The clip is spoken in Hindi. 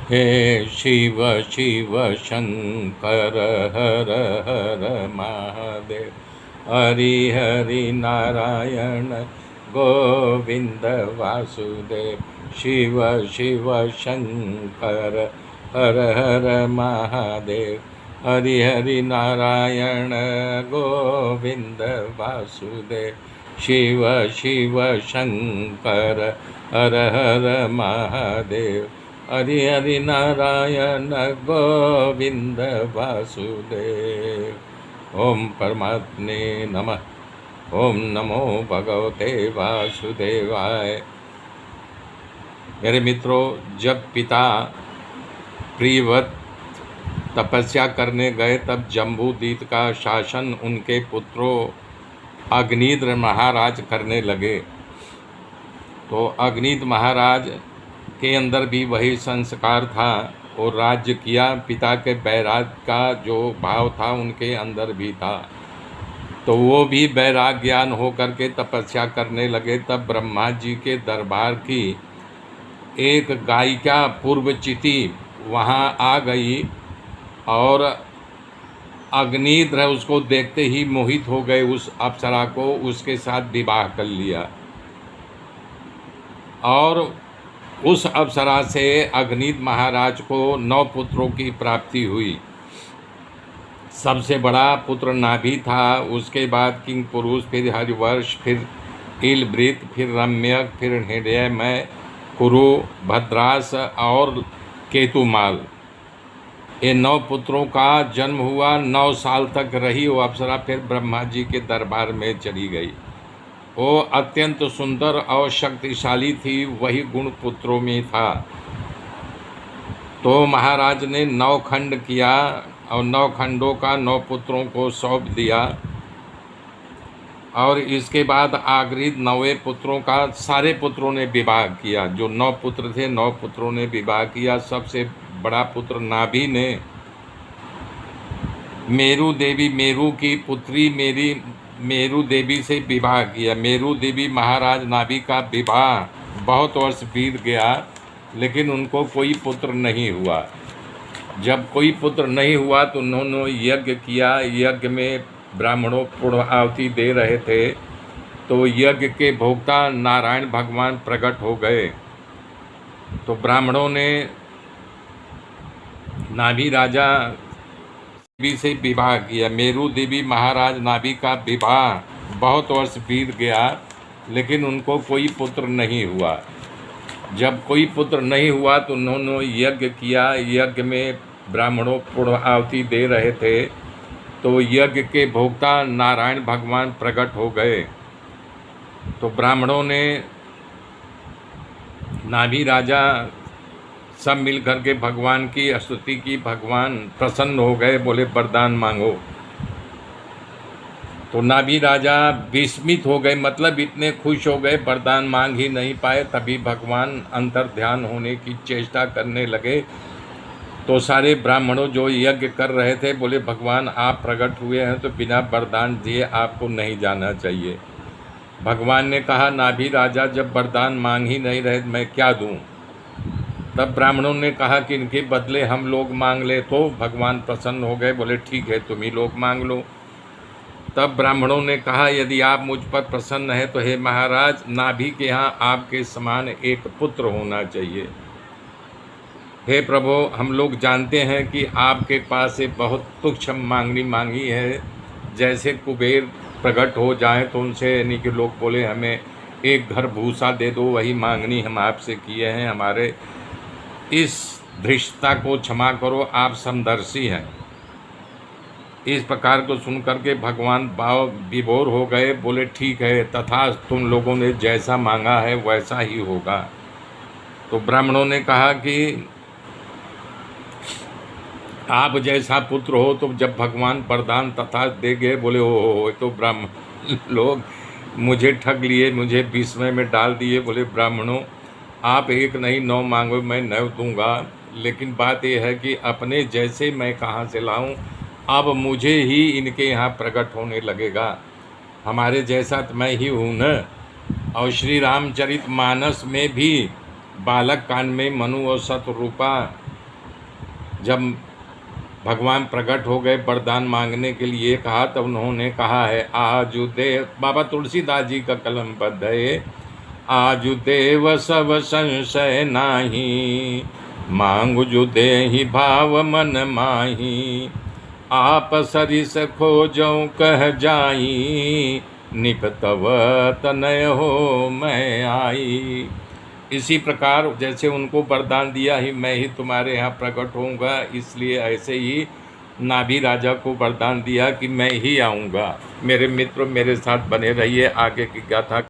हे शिव शिव शंकर हर हर महादेव। हरि हरि नारायण गोविंद वासुदेव। शिव शिव शंकर हर हर महादेव। हरि हरि नारायण गोविंद वासुदेव। शिव शिव शंकर हर हर महादेव। हरि हरि नारायण गोविंद वासुदेव। ओम परमात्मे नमः। ओम नमो भगवते वासुदेवाय। मेरे मित्रों, जब पिता प्रियव्रत तपस्या करने गए तब जम्बूद्वीप का शासन उनके पुत्रों अग्निद्र महाराज करने लगे। तो अग्निद्र महाराज के अंदर भी वही संस्कार था और राज्य किया। पिता के बैराग का जो भाव था उनके अंदर भी था, तो वो भी बैराग ज्ञान हो करके तपस्या करने लगे। तब ब्रह्मा जी के दरबार की एक गायिका पूर्वचिति वहाँ आ गई और अग्निद्र उसको देखते ही मोहित हो गए। उस अप्सरा को उसके साथ विवाह कर लिया और उस अप्सरा से अग्निद्र महाराज को 9 पुत्रों की प्राप्ति हुई। सबसे बड़ा पुत्र नाभि था, उसके बाद किंग पुरुष, फिर हरिवर्ष, फिर इलवृत, फिर रम्यक, फिर हृदयमय, कुरु, भद्रास और केतुमाल। ये 9 पुत्रों का जन्म हुआ। 9 साल तक रही वो अप्सरा, फिर ब्रह्मा जी के दरबार में चली गई। वो अत्यंत सुंदर और शक्तिशाली थी, वही गुण पुत्रों में था। तो महाराज ने 9 खंड किया और 9 खंडों का 9 पुत्रों को सौंप दिया। और इसके बाद आगृत 9वें पुत्रों का सारे पुत्रों ने विवाह किया। जो 9 पुत्र थे, 9 पुत्रों ने विवाह किया। सबसे बड़ा पुत्र नाभि ने मेरु देवी, मेरु की पुत्री मेरु देवी से विवाह किया। मेरु देवी महाराज नाभि का विवाह बहुत वर्ष बीत गया, लेकिन उनको कोई पुत्र नहीं हुआ। जब कोई पुत्र नहीं हुआ तो उन्होंने यज्ञ किया। यज्ञ में ब्राह्मणों पूर्ण आहुति दे रहे थे, तो यज्ञ के भोक्ता नारायण भगवान प्रकट हो गए। तो ब्राह्मणों ने नाभि राजा देवी से विवाह किया। मेरु देवी महाराज नाभि का विवाह बहुत वर्ष बीत गया, लेकिन उनको कोई पुत्र नहीं हुआ। जब कोई पुत्र नहीं हुआ तो उन्होंने यज्ञ किया। यज्ञ में ब्राह्मणों पूर्ण आहुति दे रहे थे, तो यज्ञ के भोक्ता नारायण भगवान प्रकट हो गए। तो ब्राह्मणों ने नाभि राजा सब मिल कर के भगवान की स्तुति की। भगवान प्रसन्न हो गए, बोले वरदान मांगो। तो नाभि राजा विस्मित हो गए, मतलब इतने खुश हो गए, वरदान मांग ही नहीं पाए। तभी भगवान अंतर ध्यान होने की चेष्टा करने लगे। तो सारे ब्राह्मणों जो यज्ञ कर रहे थे बोले भगवान आप प्रकट हुए हैं तो बिना वरदान दिए आपको नहीं जाना चाहिए। भगवान ने कहा नाभि राजा जब वरदान मांग ही नहीं रहे मैं क्या दूं। तब ब्राह्मणों ने कहा कि इनके बदले हम लोग मांग ले। तो भगवान प्रसन्न हो गए, बोले ठीक है तुम ही लोग मांग लो। तब ब्राह्मणों ने कहा यदि आप मुझ पर प्रसन्न है तो हे महाराज, नाभि के यहाँ आपके समान एक पुत्र होना चाहिए। हे प्रभु, हम लोग जानते हैं कि आपके पास से बहुत तुच्छ मांगनी मांगी है। जैसे कुबेर प्रकट हो जाएं तो उनसे यानी कि लोग बोले हमें एक घर भूसा दे दो, वही मांगनी हम आपसे किए हैं। हमारे इस धृष्टता को क्षमा करो, आप समदर्शी हैं। इस प्रकार को सुन करके भगवान भाव विभोर हो गए, बोले ठीक है तथा तुम लोगों ने जैसा मांगा है वैसा ही होगा। तो ब्राह्मणों ने कहा कि आप जैसा पुत्र हो तो जब भगवान वरदान तथा दे गए, बोले हो तो ब्राह्मण लोग मुझे ठग लिए, मुझे विस्मय में डाल दिए। बोले ब्राह्मणों आप एक नहीं 9 मांगो, मैं 9 दूंगा, लेकिन बात यह है कि अपने जैसे मैं कहाँ से लाऊं, अब मुझे ही इनके यहाँ प्रकट होने लगेगा। हमारे जैसा तो मैं ही हूँ न। और श्री रामचरित मानस में भी बालक कांड में मनु और शतरूपा जब भगवान प्रकट हो गए वरदान मांगने के लिए कहा, तब उन्होंने कहा है आजु देव, बाबा तुलसीदास जी का कलम बद्ध है, आजु देव सब संशय नाही, मांगु जो देहि भाव मन माही, आप सरिस खोजौ कह जाई, निप तव तनय हो मैं आई। इसी प्रकार जैसे उनको वरदान दिया ही मैं ही तुम्हारे यहाँ प्रकट होऊंगा, इसलिए ऐसे ही नाभि राजा को वरदान दिया कि मैं ही आऊँगा। मेरे मित्र मेरे साथ बने रहिए, आगे की गाथा